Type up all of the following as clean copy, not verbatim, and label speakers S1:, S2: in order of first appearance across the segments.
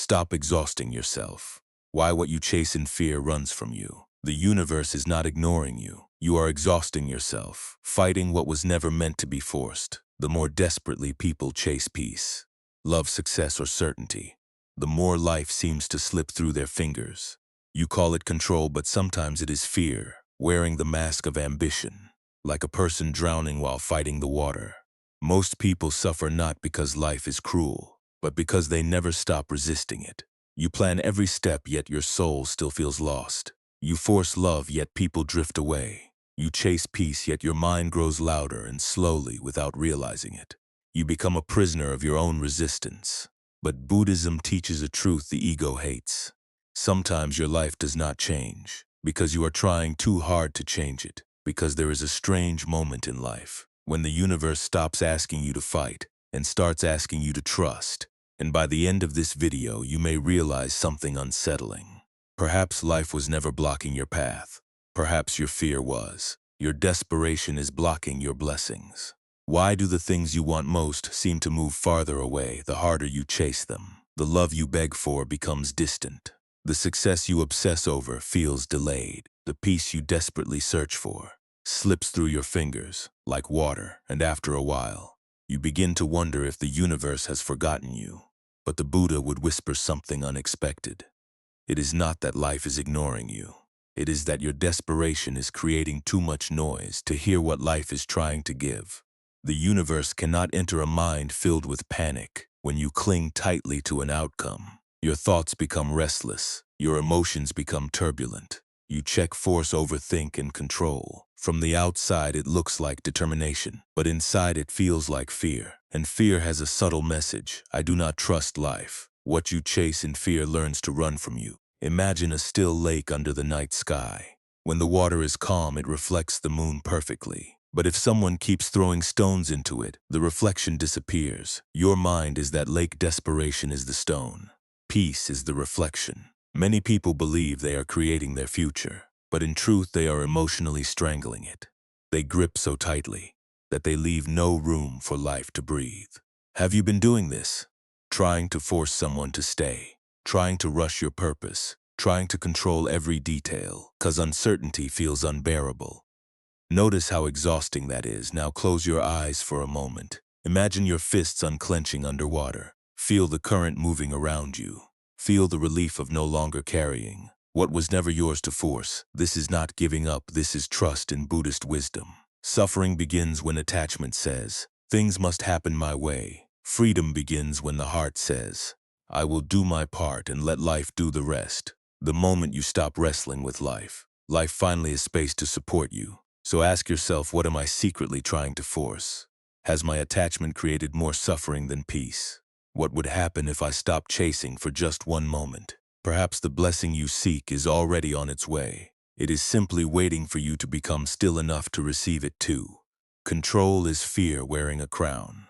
S1: Stop exhausting yourself. Why what you chase in fear runs from you. The universe is not ignoring you. You are exhausting yourself, fighting what was never meant to be forced. The more desperately people chase peace, love, success, or certainty, the more life seems to slip through their fingers. You call it control, but sometimes it is fear, wearing the mask of ambition, like a person drowning while fighting the water. Most people suffer not because life is cruel, but because they never stop resisting it. You plan every step, yet your soul still feels lost. You force love, yet people drift away. You chase peace, yet your mind grows louder and slowly without realizing it. You become a prisoner of your own resistance. But Buddhism teaches a truth the ego hates. Sometimes your life does not change because you are trying too hard to change it, because there is a strange moment in life when the universe stops asking you to fight and starts asking you to trust. And by the end of this video, you may realize something unsettling. Perhaps life was never blocking your path. Perhaps your fear was. Your desperation is blocking your blessings. Why do the things you want most seem to move farther away the harder you chase them? The love you beg for becomes distant. The success you obsess over feels delayed. The peace you desperately search for slips through your fingers like water, and after a while, you begin to wonder if the universe has forgotten you. But the Buddha would whisper something unexpected. It is not that life is ignoring you. It is that your desperation is creating too much noise to hear what life is trying to give. The universe cannot enter a mind filled with panic when you cling tightly to an outcome. Your thoughts become restless. Your emotions become turbulent. You check, force, overthink, and control. From the outside, it looks like determination, but inside it feels like fear. And fear has a subtle message. I do not trust life. What you chase in fear learns to run from you. Imagine a still lake under the night sky. When the water is calm, it reflects the moon perfectly. But if someone keeps throwing stones into it, the reflection disappears. Your mind is that lake. Desperation is the stone. Peace is the reflection. Many people believe they are creating their future, but in truth they are emotionally strangling it. They grip so tightly that they leave no room for life to breathe. Have you been doing this? Trying to force someone to stay, trying to rush your purpose, trying to control every detail, because uncertainty feels unbearable. Notice how exhausting that is. Now close your eyes for a moment. Imagine your fists unclenching underwater. Feel the current moving around you. Feel the relief of no longer carrying what was never yours to force. This is not giving up, this is trust in Buddhist wisdom. Suffering begins when attachment says, things must happen my way. Freedom begins when the heart says, I will do my part and let life do the rest. The moment you stop wrestling with life, life finally has space to support you. So ask yourself, what am I secretly trying to force? Has my attachment created more suffering than peace? What would happen if I stopped chasing for just one moment? Perhaps the blessing you seek is already on its way. It is simply waiting for you to become still enough to receive it too. Control is fear wearing a crown.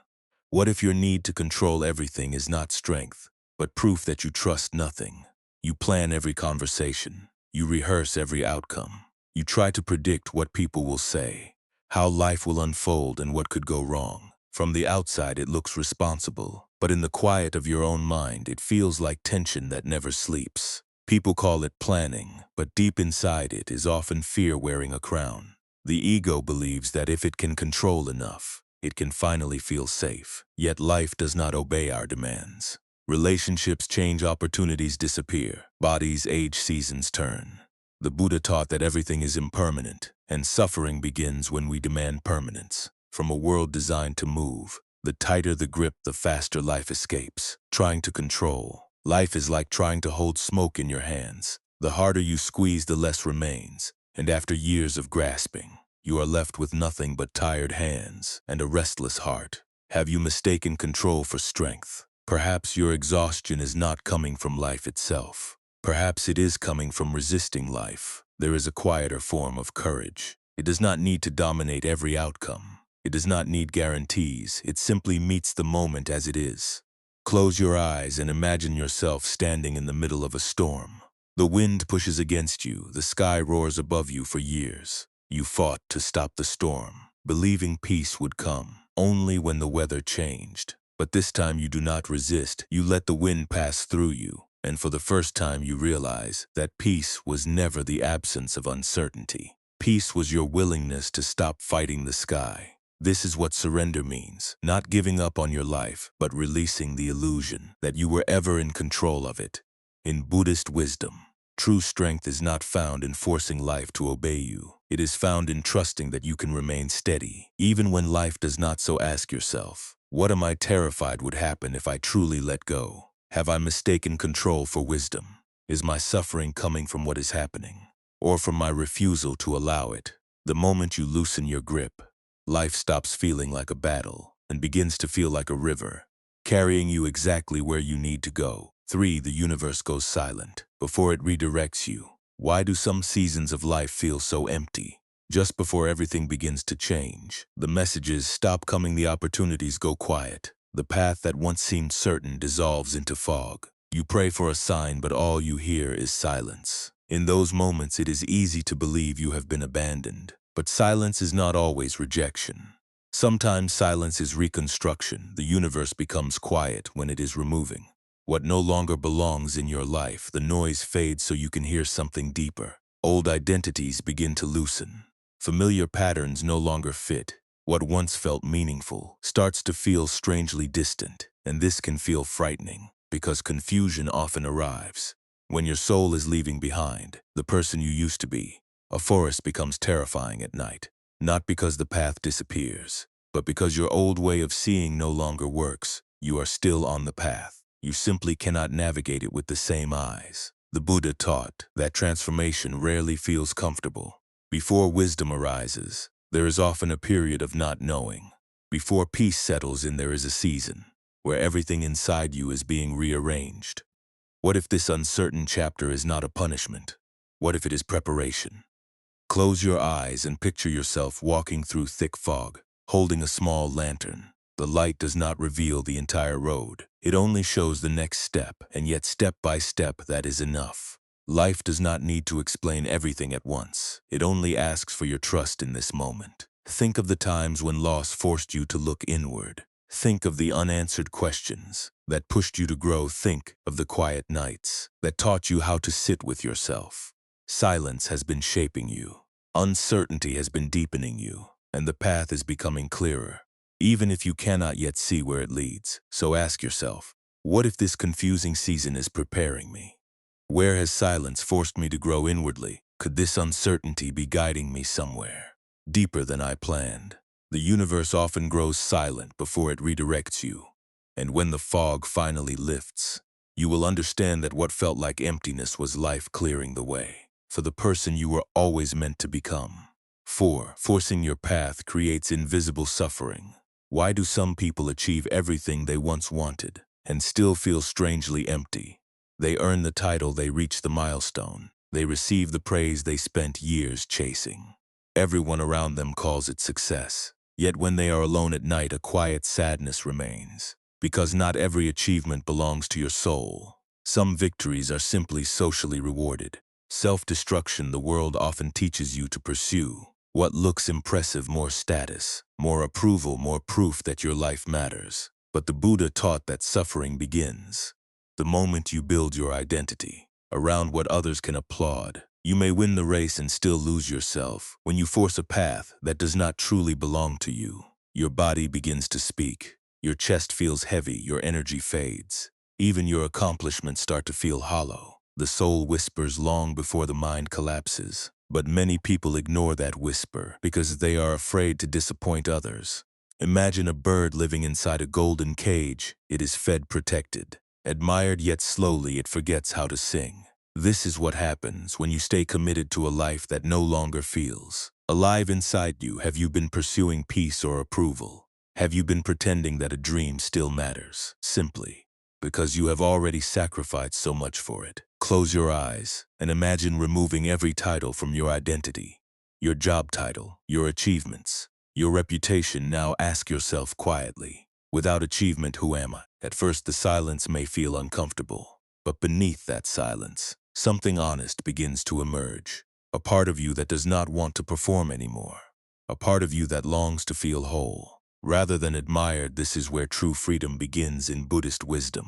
S1: What if your need to control everything is not strength, but proof that you trust nothing? You plan every conversation. You rehearse every outcome. You try to predict what people will say, how life will unfold, and what could go wrong. From the outside, it looks responsible, but in the quiet of your own mind, it feels like tension that never sleeps. People call it planning, but deep inside it is often fear wearing a crown. The ego believes that if it can control enough, it can finally feel safe. Yet life does not obey our demands. Relationships change, opportunities disappear, bodies age, seasons turn. The Buddha taught that everything is impermanent, and suffering begins when we demand permanence. From a world designed to move, the tighter the grip, the faster life escapes. Trying to control life is like trying to hold smoke in your hands. The harder you squeeze, the less remains, and after years of grasping, you are left with nothing but tired hands and a restless heart. Have you mistaken control for strength? Perhaps your exhaustion is not coming from life itself. Perhaps it is coming from resisting life. There is a quieter form of courage. It does not need to dominate every outcome. It does not need guarantees. It simply meets the moment as it is. Close your eyes and imagine yourself standing in the middle of a storm. The wind pushes against you. The sky roars above you. For years, you fought to stop the storm, believing peace would come only when the weather changed. But this time you do not resist. You let the wind pass through you. And for the first time you realize that peace was never the absence of uncertainty. Peace was your willingness to stop fighting the sky. This is what surrender means, not giving up on your life, but releasing the illusion that you were ever in control of it. In Buddhist wisdom, true strength is not found in forcing life to obey you. It is found in trusting that you can remain steady, even when life does not. So ask yourself, what am I terrified would happen if I truly let go? Have I mistaken control for wisdom? Is my suffering coming from what is happening, or from my refusal to allow it? The moment you loosen your grip, life stops feeling like a battle and begins to feel like a river, carrying you exactly where you need to go. 3. The universe goes silent before it redirects you. Why do some seasons of life feel so empty? Just before everything begins to change, the messages stop coming, the opportunities go quiet. The path that once seemed certain dissolves into fog. You pray for a sign, but all you hear is silence. In those moments, it is easy to believe you have been abandoned. But silence is not always rejection. Sometimes silence is reconstruction. The universe becomes quiet when it is removing what no longer belongs in your life. The noise fades so you can hear something deeper. Old identities begin to loosen. Familiar patterns no longer fit. What once felt meaningful starts to feel strangely distant, and this can feel frightening because confusion often arrives. When your soul is leaving behind the person you used to be, a forest becomes terrifying at night, not because the path disappears, but because your old way of seeing no longer works. You are still on the path. You simply cannot navigate it with the same eyes. The Buddha taught that transformation rarely feels comfortable. Before wisdom arises, there is often a period of not knowing. Before peace settles in, there is a season where everything inside you is being rearranged. What if this uncertain chapter is not a punishment? What if it is preparation? Close your eyes and picture yourself walking through thick fog, holding a small lantern. The light does not reveal the entire road. It only shows the next step, and yet step by step, that is enough. Life does not need to explain everything at once. It only asks for your trust in this moment. Think of the times when loss forced you to look inward. Think of the unanswered questions that pushed you to grow. Think of the quiet nights that taught you how to sit with yourself. Silence has been shaping you. Uncertainty has been deepening you, and the path is becoming clearer, even if you cannot yet see where it leads. So ask yourself, what if this confusing season is preparing me? Where has silence forced me to grow inwardly? Could this uncertainty be guiding me somewhere deeper than I planned? The universe often grows silent before it redirects you. And when the fog finally lifts, you will understand that what felt like emptiness was life clearing the way for the person you were always meant to become. 4. Forcing your path creates invisible suffering. Why do some people achieve everything they once wanted and still feel strangely empty? They earn the title, they reach the milestone, they receive the praise they spent years chasing. Everyone around them calls it success. Yet when they are alone at night, a quiet sadness remains, because not every achievement belongs to your soul. Some victories are simply socially rewarded. Self-destruction. The world often teaches you to pursue what looks impressive: more status, more approval, more proof that your life matters. But the Buddha taught that suffering begins the moment you build your identity around what others can applaud. You may win the race and still lose yourself when you force a path that does not truly belong to you. Your body begins to speak. Your chest feels heavy, your energy fades. Even your accomplishments start to feel hollow. The soul whispers long before the mind collapses. But many people ignore that whisper because they are afraid to disappoint others. Imagine a bird living inside a golden cage. It is fed, protected, admired, yet slowly it forgets how to sing. This is what happens when you stay committed to a life that no longer feels alive inside you. Have you been pursuing peace or approval? Have you been pretending that a dream still matters, simply because you have already sacrificed so much for it? Close your eyes and imagine removing every title from your identity. Your job title, your achievements, your reputation. Now ask yourself quietly, without achievement, who am I? At first the silence may feel uncomfortable, but beneath that silence, something honest begins to emerge. A part of you that does not want to perform anymore. A part of you that longs to feel whole, rather than admired. This is where true freedom begins in Buddhist wisdom.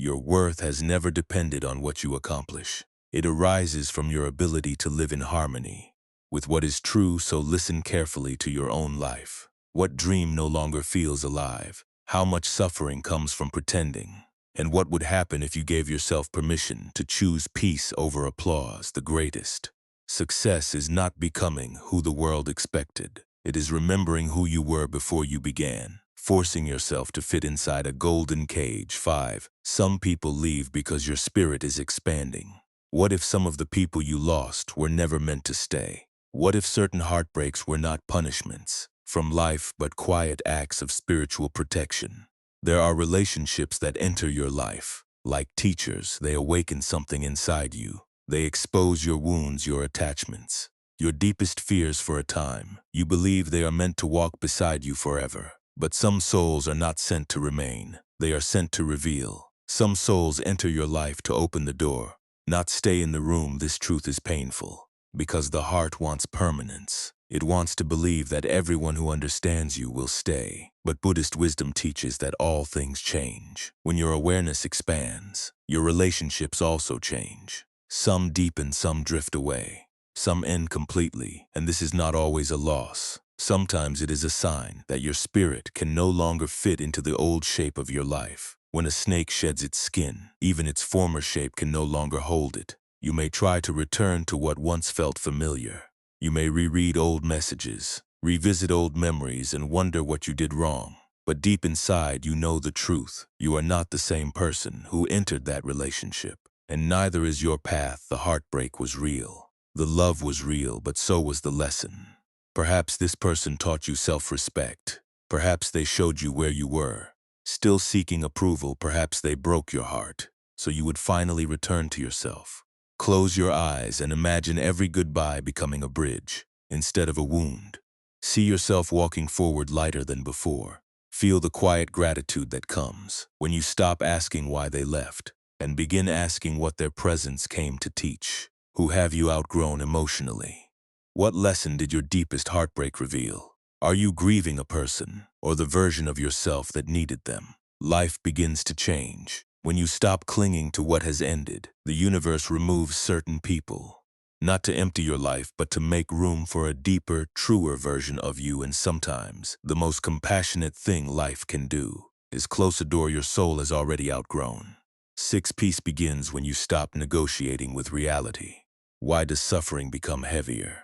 S1: Your worth has never depended on what you accomplish. It arises from your ability to live in harmony with what is true, so listen carefully to your own life. What dream no longer feels alive? How much suffering comes from pretending? And what would happen if you gave yourself permission to choose peace over applause? The greatest success is not becoming who the world expected. It is remembering who you were before you began, forcing yourself to fit inside a golden cage. 5. Some people leave because your spirit is expanding. What if some of the people you lost were never meant to stay? What if certain heartbreaks were not punishments from life but quiet acts of spiritual protection? There are relationships that enter your life. Like teachers, they awaken something inside you. They expose your wounds, your attachments, your deepest fears for a time. You believe they are meant to walk beside you forever. But some souls are not sent to remain. They are sent to reveal. Some souls enter your life to open the door, not stay in the room. This truth is painful because the heart wants permanence. It wants to believe that everyone who understands you will stay. But Buddhist wisdom teaches that all things change. When your awareness expands, your relationships also change. Some deepen, some drift away, some end completely, and this is not always a loss. Sometimes it is a sign that your spirit can no longer fit into the old shape of your life. When a snake sheds its skin, even its former shape can no longer hold it. You may try to return to what once felt familiar. You may reread old messages, revisit old memories, and wonder what you did wrong. But deep inside, you know the truth. You are not the same person who entered that relationship. And neither is your path. The heartbreak was real. The love was real, but so was the lesson. Perhaps this person taught you self-respect. Perhaps they showed you where you were, still seeking approval. Perhaps they broke your heart, so you would finally return to yourself. Close your eyes and imagine every goodbye becoming a bridge instead of a wound. See yourself walking forward lighter than before. Feel the quiet gratitude that comes when you stop asking why they left and begin asking what their presence came to teach. Who have you outgrown emotionally? What lesson did your deepest heartbreak reveal? Are you grieving a person or the version of yourself that needed them? Life begins to change. When you stop clinging to what has ended, the universe removes certain people, not to empty your life, but to make room for a deeper, truer version of you. And sometimes, the most compassionate thing life can do is close a door your soul has already outgrown. 6. Peace begins when you stop negotiating with reality. Why does suffering become heavier?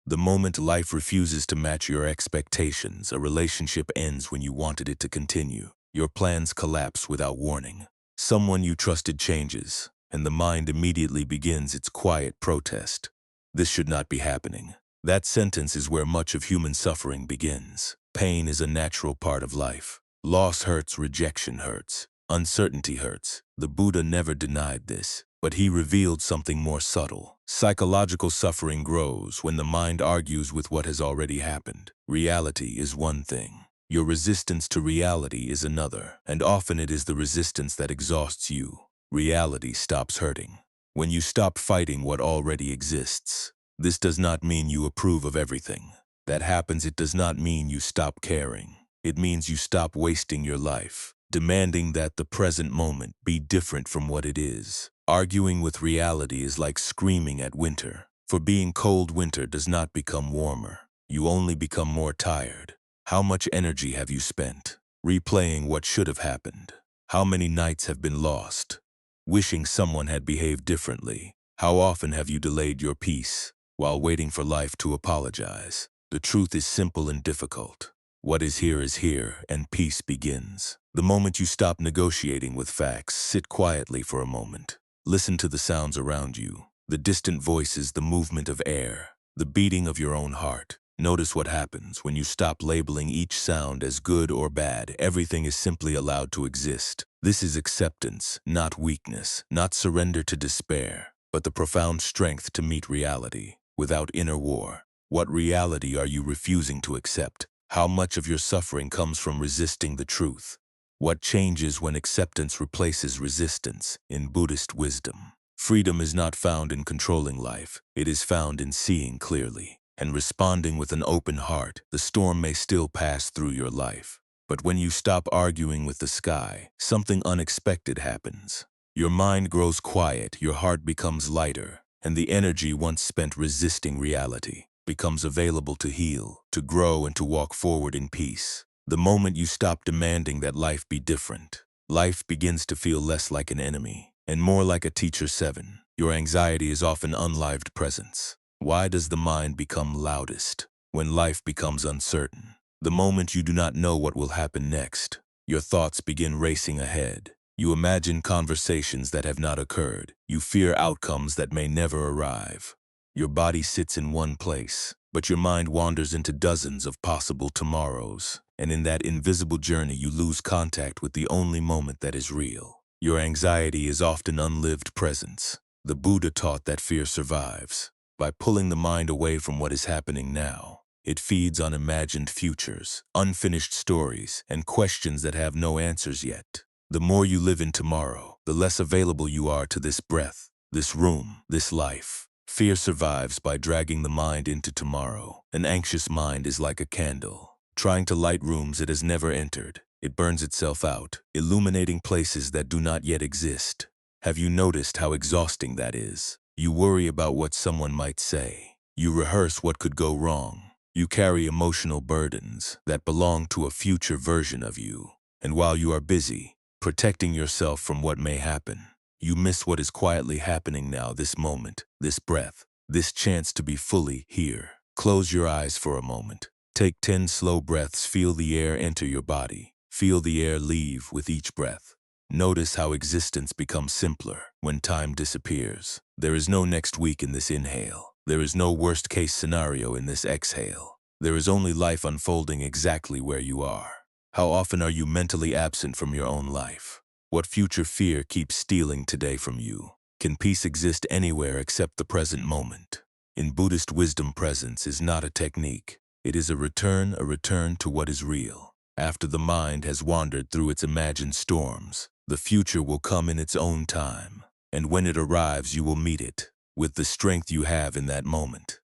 S1: The moment life refuses to match your expectations, a relationship ends when you wanted it to continue. Your plans collapse without warning. Someone you trusted changes, and the mind immediately begins its quiet protest. This should not be happening. That sentence is where much of human suffering begins. Pain is a natural part of life. Loss hurts, rejection hurts, uncertainty hurts. The Buddha never denied this, but he revealed something more subtle. Psychological suffering grows when the mind argues with what has already happened. Reality is one thing. Your resistance to reality is another, and often it is the resistance that exhausts you. Reality stops hurting when you stop fighting what already exists. This does not mean you approve of everything that happens. It does not mean you stop caring. It means you stop wasting your life, demanding that the present moment be different from what it is. Arguing with reality is like screaming at winter. For being cold, winter does not become warmer. You only become more tired. How much energy have you spent replaying what should have happened? How many nights have been lost wishing someone had behaved differently? How often have you delayed your peace while waiting for life to apologize? The truth is simple and difficult. What is here, and peace begins. The moment you stop negotiating with facts, sit quietly for a moment. Listen to the sounds around you, the distant voices, the movement of air, the beating of your own heart. Notice what happens when you stop labeling each sound as good or bad. Everything is simply allowed to exist. This is acceptance, not weakness, not surrender to despair, but the profound strength to meet reality without inner war. What reality are you refusing to accept? How much of your suffering comes from resisting the truth? What changes when acceptance replaces resistance? In Buddhist wisdom, freedom is not found in controlling life. It is found in seeing clearly and responding with an open heart. The storm may still pass through your life, But when you stop arguing with the sky, something unexpected happens. Your mind grows quiet, your heart becomes lighter, and the energy once spent resisting reality becomes available to heal, to grow, and to walk forward in peace. The moment you stop demanding that life be different, life begins to feel less like an enemy and more like a teacher. 7. Your anxiety is often unlived presence. Why does the mind become loudest when life becomes uncertain? The moment you do not know what will happen next, your thoughts begin racing ahead. You imagine conversations that have not occurred. You fear outcomes that may never arrive. Your body sits in one place, but your mind wanders into dozens of possible tomorrows. And in that invisible journey, you lose contact with the only moment that is real. Your anxiety is often unlived presence. The Buddha taught that fear survives by pulling the mind away from what is happening now. It feeds on imagined futures, unfinished stories, and questions that have no answers yet. The more you live in tomorrow, the less available you are to this breath, this room, this life. Fear survives by dragging the mind into tomorrow. An anxious mind is like a candle, trying to light rooms it has never entered. It burns itself out, illuminating places that do not yet exist. Have you noticed how exhausting that is? You worry about what someone might say. You rehearse what could go wrong. You carry emotional burdens that belong to a future version of you. And while you are busy protecting yourself from what may happen, you miss what is quietly happening now, this moment, this breath, this chance to be fully here. Close your eyes for a moment. Take 10 slow breaths. Feel the air enter your body. Feel the air leave with each breath. Notice how existence becomes simpler when time disappears. There is no next week in this inhale. There is no worst-case scenario in this exhale. There is only life unfolding exactly where you are. How often are you mentally absent from your own life? What future fear keeps stealing today from you? Can peace exist anywhere except the present moment? In Buddhist wisdom, presence is not a technique. It is a return to what is real. After the mind has wandered through its imagined storms, the future will come in its own time. And when it arrives, you will meet it with the strength you have in that moment.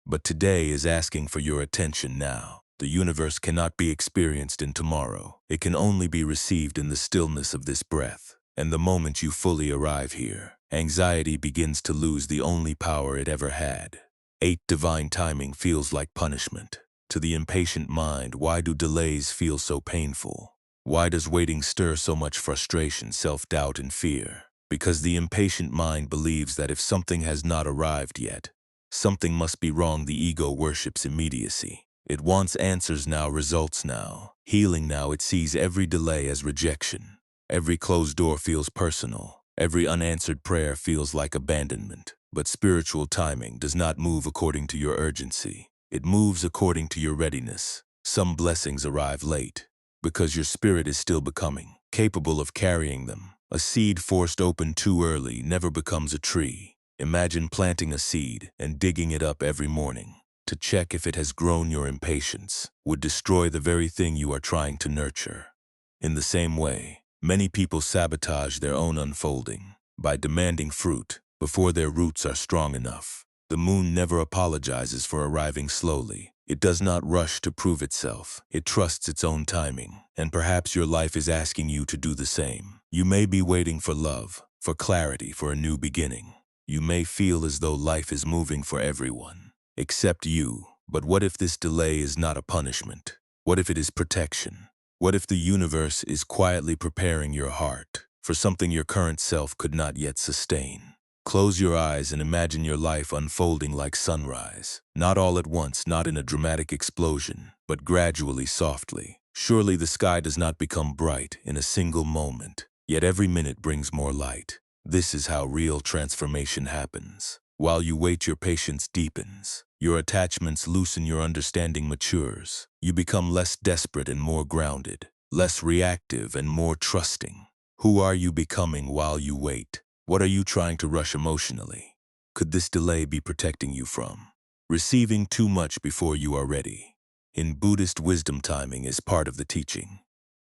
S1: But today is asking for your attention now. The universe cannot be experienced in tomorrow. It can only be received in the stillness of this breath. And the moment you fully arrive here, anxiety begins to lose the only power it ever had. 8. Divine timing feels like punishment. To the impatient mind, why do delays feel so painful? Why does waiting stir so much frustration, self-doubt, and fear? Because the impatient mind believes that if something has not arrived yet, something must be wrong. The ego worships immediacy. It wants answers now, results now, healing now. It sees every delay as rejection. Every closed door feels personal. Every unanswered prayer feels like abandonment. But spiritual timing does not move according to your urgency. It moves according to your readiness. Some blessings arrive late because your spirit is still becoming capable of carrying them. A seed forced open too early never becomes a tree. Imagine planting a seed and digging it up every morning to check if it has grown. Your impatience would destroy the very thing you are trying to nurture. In the same way, many people sabotage their own unfolding by demanding fruit before their roots are strong enough. The moon never apologizes for arriving slowly. It does not rush to prove itself. It trusts its own timing. And perhaps your life is asking you to do the same. You may be waiting for love, for clarity, for a new beginning. You may feel as though life is moving for everyone except you. But what if this delay is not a punishment? What if it is protection? What if the universe is quietly preparing your heart for something your current self could not yet sustain? Close your eyes and imagine your life unfolding like sunrise. Not all at once, not in a dramatic explosion, but gradually, softly. Surely the sky does not become bright in a single moment, yet every minute brings more light. This is how real transformation happens. While you wait, your patience deepens. Your attachments loosen, your understanding matures. You become less desperate and more grounded, less reactive and more trusting. Who are you becoming while you wait? What are you trying to rush emotionally? Could this delay be protecting you from receiving too much before you are ready? In Buddhist wisdom, timing is part of the teaching.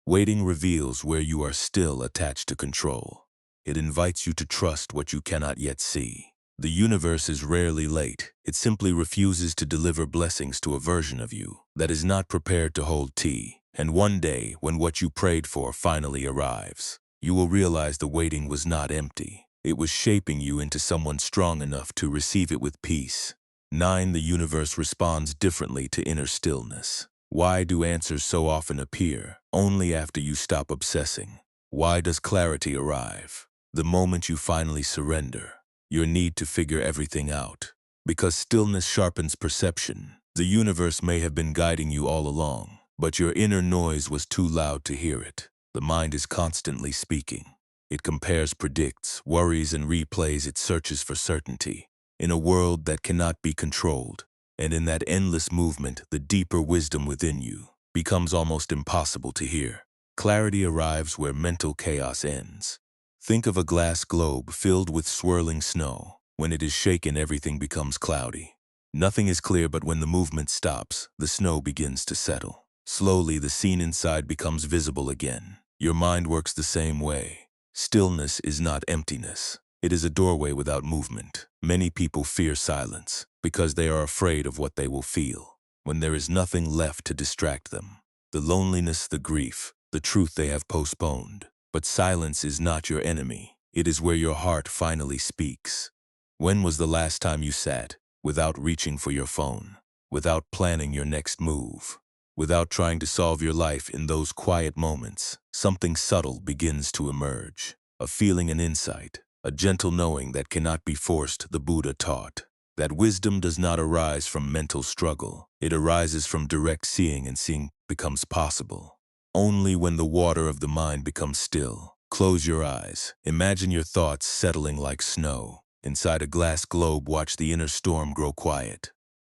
S1: Waiting reveals where you are still attached to control. It invites you to trust what you cannot yet see. The universe is rarely late. It simply refuses to deliver blessings to a version of you that is not prepared to hold tea. And one day, when what you prayed for finally arrives, you will realize the waiting was not empty. It was shaping you into someone strong enough to receive it with peace. 9. The universe responds differently to inner stillness. Why do answers so often appear only after you stop obsessing? Why does clarity arrive the moment you finally surrender your need to figure everything out? Because stillness sharpens perception. The universe may have been guiding you all along, but your inner noise was too loud to hear it. The mind is constantly speaking. It compares, predicts, worries, and replays. It searches for certainty in a world that cannot be controlled. And in that endless movement, the deeper wisdom within you becomes almost impossible to hear. Clarity arrives where mental chaos ends. Think of a glass globe filled with swirling snow. When it is shaken, everything becomes cloudy. Nothing is clear, but when the movement stops, the snow begins to settle. Slowly, the scene inside becomes visible again. Your mind works the same way. Stillness is not emptiness. It is a doorway without movement. Many people fear silence because they are afraid of what they will feel when there is nothing left to distract them. The loneliness, the grief, the truth they have postponed. But silence is not your enemy. It is where your heart finally speaks. When was the last time you sat without reaching for your phone, without planning your next move, without trying to solve your life? In those quiet moments, something subtle begins to emerge. A feeling, an insight, a gentle knowing that cannot be forced. The Buddha taught that wisdom does not arise from mental struggle. It arises from direct seeing, and seeing becomes possible only when the water of the mind becomes still. Close your eyes. Imagine your thoughts settling like snow. Inside a glass globe, watch the inner storm grow quiet.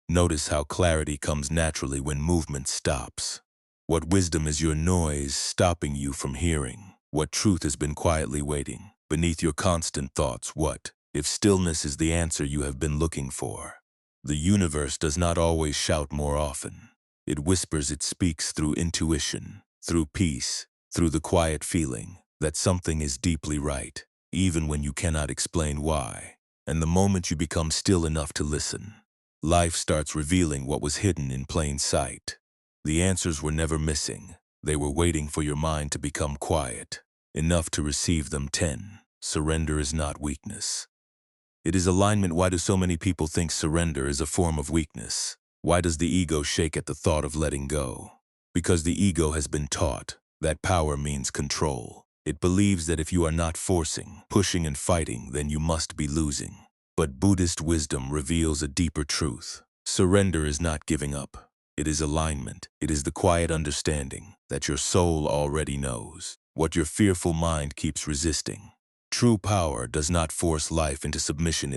S1: Notice how clarity comes naturally when movement stops. What wisdom is your noise stopping you from hearing? What truth has been quietly waiting beneath your constant thoughts? What if stillness is the answer you have been looking for? The universe does not always shout more often. It whispers, it speaks through intuition, through peace, through the quiet feeling that something is deeply right, even when you cannot explain why. And the moment you become still enough to listen, life starts revealing what was hidden in plain sight. The answers were never missing. They were waiting for your mind to become quiet enough to receive them. 10. Surrender is not weakness. It is alignment. Why do so many people think surrender is a form of weakness? Why does the ego shake at the thought of letting go? Because the ego has been taught that power means control. It believes that if you are not forcing, pushing, and fighting, then you must be losing. But Buddhist wisdom reveals a deeper truth. Surrender is not giving up. It is alignment. It is the quiet understanding that your soul already knows what your fearful mind keeps resisting. True power does not force life into submission.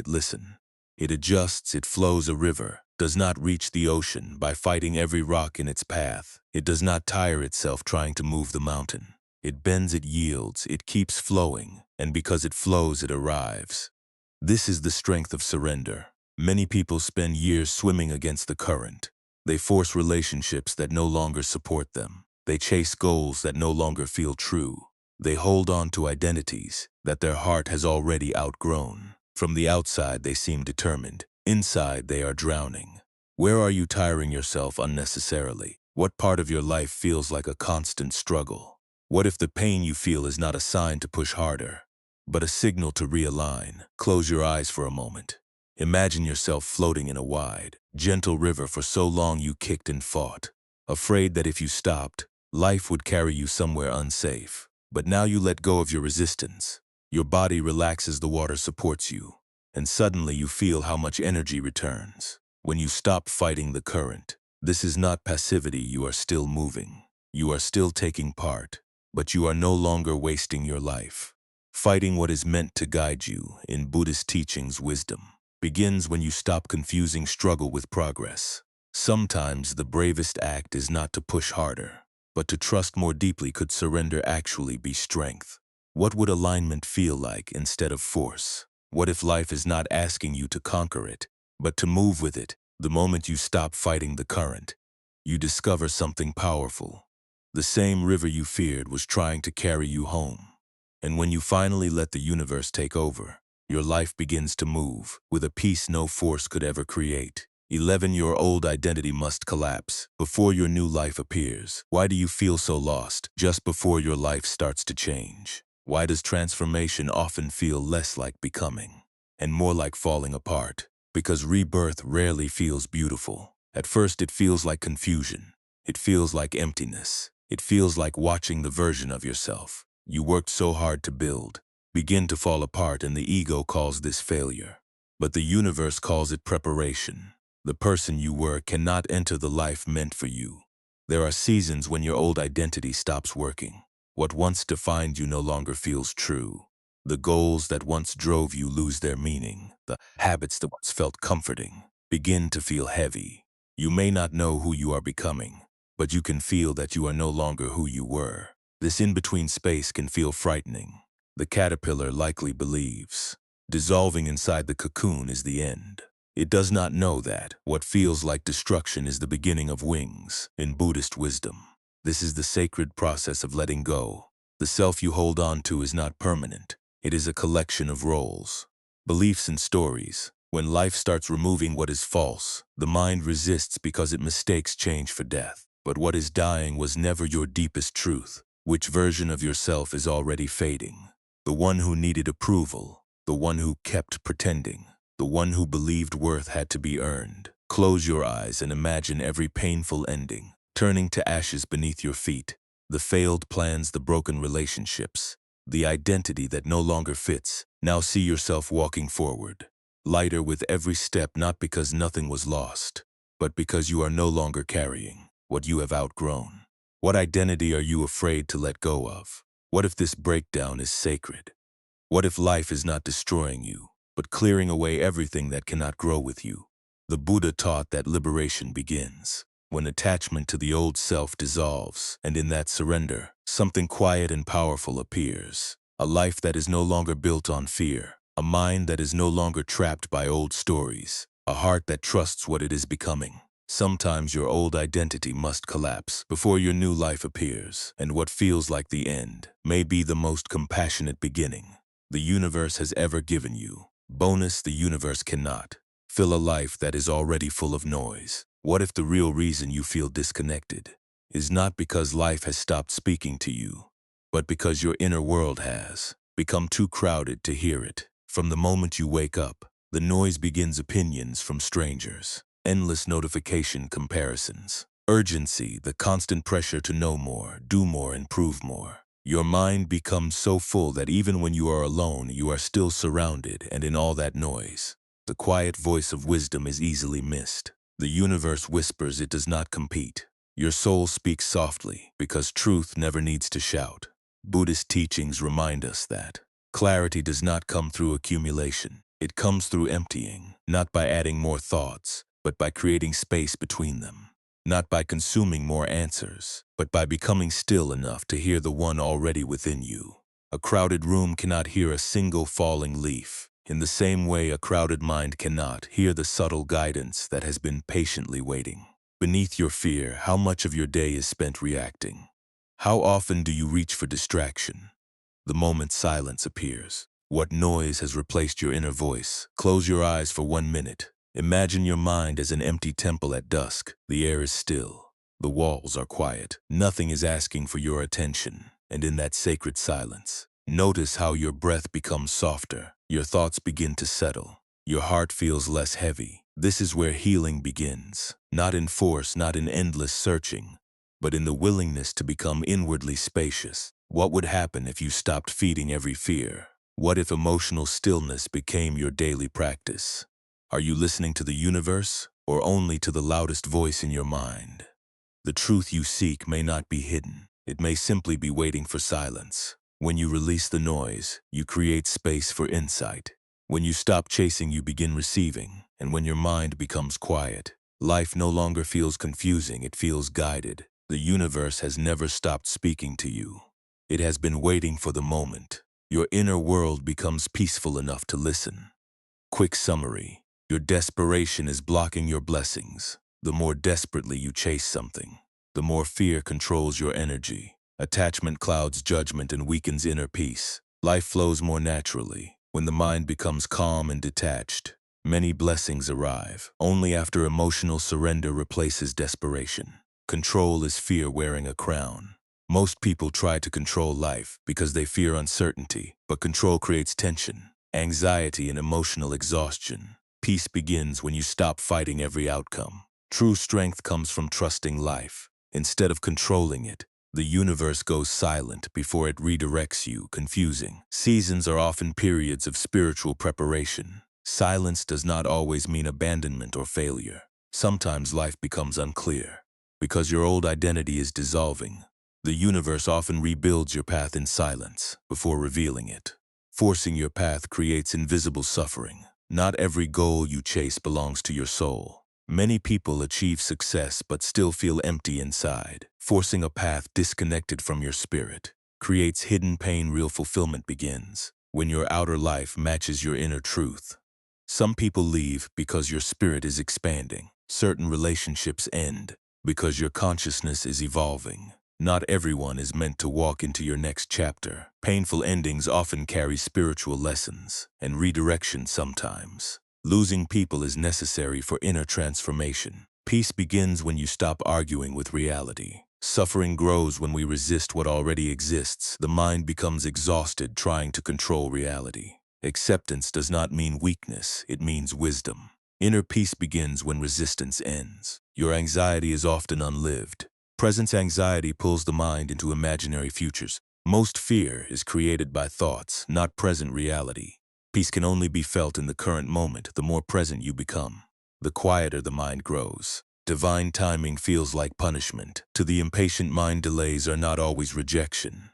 S1: It adjusts, it flows. A river does not reach the ocean by fighting every rock in its path. It does not tire itself trying to move the mountain. It bends, it yields, it keeps flowing, and because it flows, it arrives. This is the strength of surrender. Many people spend years swimming against the current. They force relationships that no longer support them. They chase goals that no longer feel true. They hold on to identities that their heart has already outgrown. From the outside, they seem determined. Inside, they are drowning. Where are you tiring yourself unnecessarily? What part of your life feels like a constant struggle? What if the pain you feel is not a sign to push harder, but a signal to realign? Close your eyes for a moment. Imagine yourself floating in a wide, gentle river. For so long you kicked and fought, afraid that if you stopped, life would carry you somewhere unsafe. But now you let go of your resistance. Your body relaxes, the water supports you, and suddenly you feel how much energy returns. When you stop fighting the current, this is not passivity. You are still moving. You are still taking part, but you are no longer wasting your life fighting what is meant to guide you. In Buddhist teachings, wisdom begins when you stop confusing struggle with progress. Sometimes the bravest act is not to push harder, but to trust more deeply. Could surrender actually be strength? What would alignment feel like instead of force? What if life is not asking you to conquer it, but to move with it? The moment you stop fighting the current, you discover something powerful. The same river you feared was trying to carry you home. And when you finally let the universe take over, your life begins to move with a peace no force could ever create. 11. Your old identity must collapse before your new life appears. Why do you feel so lost just before your life starts to change? Why does transformation often feel less like becoming and more like falling apart? Because rebirth rarely feels beautiful. At first it feels like confusion. It feels like emptiness. It feels like watching the version of yourself you worked so hard to build begin to fall apart, and the ego calls this failure. But the universe calls it preparation. The person you were cannot enter the life meant for you. There are seasons when your old identity stops working. What once defined you no longer feels true. The goals that once drove you lose their meaning. The habits that once felt comforting begin to feel heavy. You may not know who you are becoming, but you can feel that you are no longer who you were. This in-between space can feel frightening. The caterpillar likely believes dissolving inside the cocoon is the end. It does not know that what feels like destruction is the beginning of wings. In Buddhist wisdom, this is the sacred process of letting go. The self you hold on to is not permanent. It is a collection of roles, beliefs, and stories. When life starts removing what is false, the mind resists because it mistakes change for death. But what is dying was never your deepest truth. Which version of yourself is already fading? The one who needed approval, the one who kept pretending, the one who believed worth had to be earned. Close your eyes and imagine every painful ending turning to ashes beneath your feet. The failed plans, the broken relationships, the identity that no longer fits. Now see yourself walking forward, lighter with every step, not because nothing was lost, but because you are no longer carrying what you have outgrown. What identity are you afraid to let go of? What if this breakdown is sacred? What if life is not destroying you, but clearing away everything that cannot grow with you? The Buddha taught that liberation begins when attachment to the old self dissolves, and in that surrender, something quiet and powerful appears. A life that is no longer built on fear, a mind that is no longer trapped by old stories, a heart that trusts what it is becoming. Sometimes your old identity must collapse before your new life appears, and what feels like the end may be the most compassionate beginning the universe has ever given you. Bonus: the universe cannot fill a life that is already full of noise. What if the real reason you feel disconnected is not because life has stopped speaking to you, but because your inner world has become too crowded to hear it? From the moment you wake up, the noise begins: opinions from strangers, endless notification comparisons, urgency, the constant pressure to know more, do more, and prove more. Your mind becomes so full that even when you are alone, you are still surrounded, and in all that noise, the quiet voice of wisdom is easily missed. The universe whispers, it does not compete. Your soul speaks softly because truth never needs to shout. Buddhist teachings remind us that clarity does not come through accumulation. It comes through emptying, not by adding more thoughts, but by creating space between them. Not by consuming more answers, but by becoming still enough to hear the one already within you. A crowded room cannot hear a single falling leaf. In the same way, a crowded mind cannot hear the subtle guidance that has been patiently waiting. Beneath your fear, how much of your day is spent reacting? How often do you reach for distraction? The moment silence appears, what noise has replaced your inner voice? Close your eyes for 1 minute. Imagine your mind as an empty temple at dusk. The air is still. The walls are quiet. Nothing is asking for your attention. And in that sacred silence, notice how your breath becomes softer. Your thoughts begin to settle. Your heart feels less heavy. This is where healing begins. Not in force, not in endless searching, but in the willingness to become inwardly spacious. What would happen if you stopped feeding every fear? What if emotional stillness became your daily practice? Are you listening to the universe, or only to the loudest voice in your mind? The truth you seek may not be hidden. It may simply be waiting for silence. When you release the noise, you create space for insight. When you stop chasing, you begin receiving. And when your mind becomes quiet, life no longer feels confusing, it feels guided. The universe has never stopped speaking to you. It has been waiting for the moment. Your inner world becomes peaceful enough to listen. Quick summary. Your desperation is blocking your blessings. The more desperately you chase something, the more fear controls your energy. Attachment clouds judgment and weakens inner peace. Life flows more naturally when the mind becomes calm and detached. Many blessings arrive only after emotional surrender replaces desperation. Control is fear wearing a crown. Most people try to control life because they fear uncertainty, but control creates tension, anxiety, and emotional exhaustion. Peace begins when you stop fighting every outcome. True strength comes from trusting life. Instead of controlling it, the universe goes silent before it redirects you, confusing. Seasons are often periods of spiritual preparation. Silence does not always mean abandonment or failure. Sometimes life becomes unclear. Because your old identity is dissolving, the universe often rebuilds your path in silence before revealing it. Forcing your path creates invisible suffering. Not every goal you chase belongs to your soul. Many people achieve success but still feel empty inside. Forcing a path disconnected from your spirit creates hidden pain. Real fulfillment begins when your outer life matches your inner truth. Some people leave because your spirit is expanding. Certain relationships end because your consciousness is evolving. Not everyone is meant to walk into your next chapter. Painful endings often carry spiritual lessons and redirection sometimes. Losing people is necessary for inner transformation. Peace begins when you stop arguing with reality. Suffering grows when we resist what already exists. The mind becomes exhausted trying to control reality. Acceptance does not mean weakness, it means wisdom. Inner peace begins when resistance ends. Your anxiety is often unlived. Present anxiety pulls the mind into imaginary futures. Most fear is created by thoughts, not present reality. Peace can only be felt in the current moment. The more present you become, the quieter the mind grows. Divine timing feels like punishment. To the impatient mind, delays are not always rejection.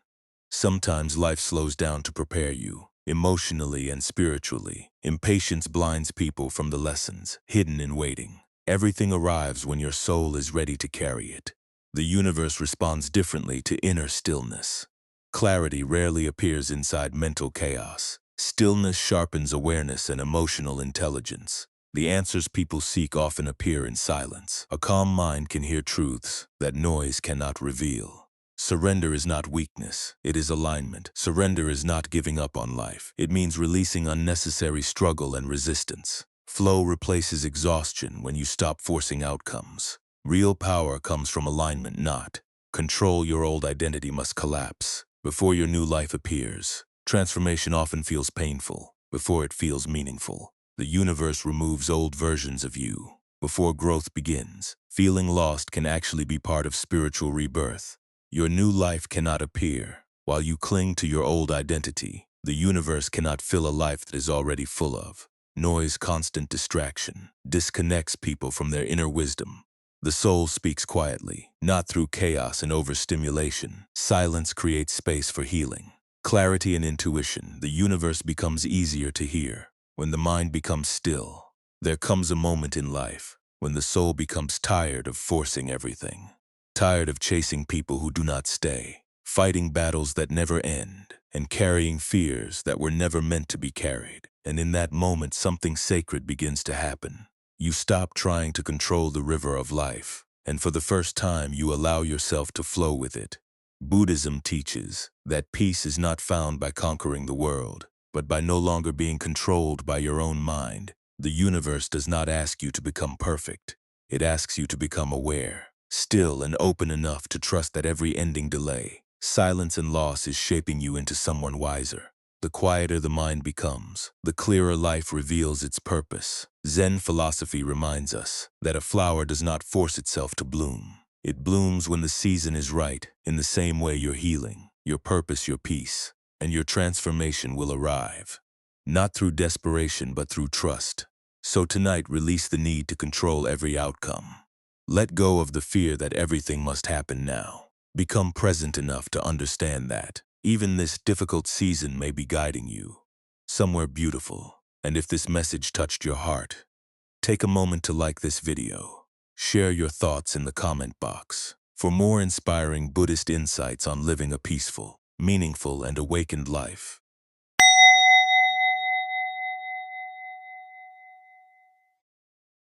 S1: Sometimes life slows down to prepare you, emotionally and spiritually. Impatience blinds people from the lessons hidden in waiting. Everything arrives when your soul is ready to carry it. The universe responds differently to inner stillness. Clarity rarely appears inside mental chaos. Stillness sharpens awareness and emotional intelligence. The answers people seek often appear in silence. A calm mind can hear truths that noise cannot reveal. Surrender is not weakness, it is alignment. Surrender is not giving up on life. It means releasing unnecessary struggle and resistance. Flow replaces exhaustion when you stop forcing outcomes. Real power comes from alignment, not control. Your old identity must collapse before your new life appears. Transformation often feels painful before it feels meaningful. The universe removes old versions of you before growth begins. Feeling lost can actually be part of spiritual rebirth. Your new life cannot appear while you cling to your old identity. The universe cannot fill a life that is already full of noise. Constant distraction disconnects people from their inner wisdom. The soul speaks quietly, not through chaos and overstimulation. Silence creates space for healing, clarity, and intuition. The universe becomes easier to hear when the mind becomes still. There comes a moment in life when the soul becomes tired of forcing everything, tired of chasing people who do not stay, fighting battles that never end, and carrying fears that were never meant to be carried. And in that moment, something sacred begins to happen. You stop trying to control the river of life, and for the first time you allow yourself to flow with it. Buddhism teaches that peace is not found by conquering the world, but by no longer being controlled by your own mind. The universe does not ask you to become perfect. It asks you to become aware, still, and open enough to trust that every ending delay, silence, and loss is shaping you into someone wiser. The quieter the mind becomes, the clearer life reveals its purpose. Zen philosophy reminds us that a flower does not force itself to bloom. It blooms when the season is right. In the same way, your healing, your purpose, your peace, and your transformation will arrive, not through desperation but through trust. So tonight, release the need to control every outcome. Let go of the fear that everything must happen now. Become present enough to understand that even this difficult season may be guiding you somewhere beautiful. And if this message touched your heart, take a moment to like this video. Share your thoughts in the comment box. For more inspiring Buddhist insights on living a peaceful, meaningful, and awakened life,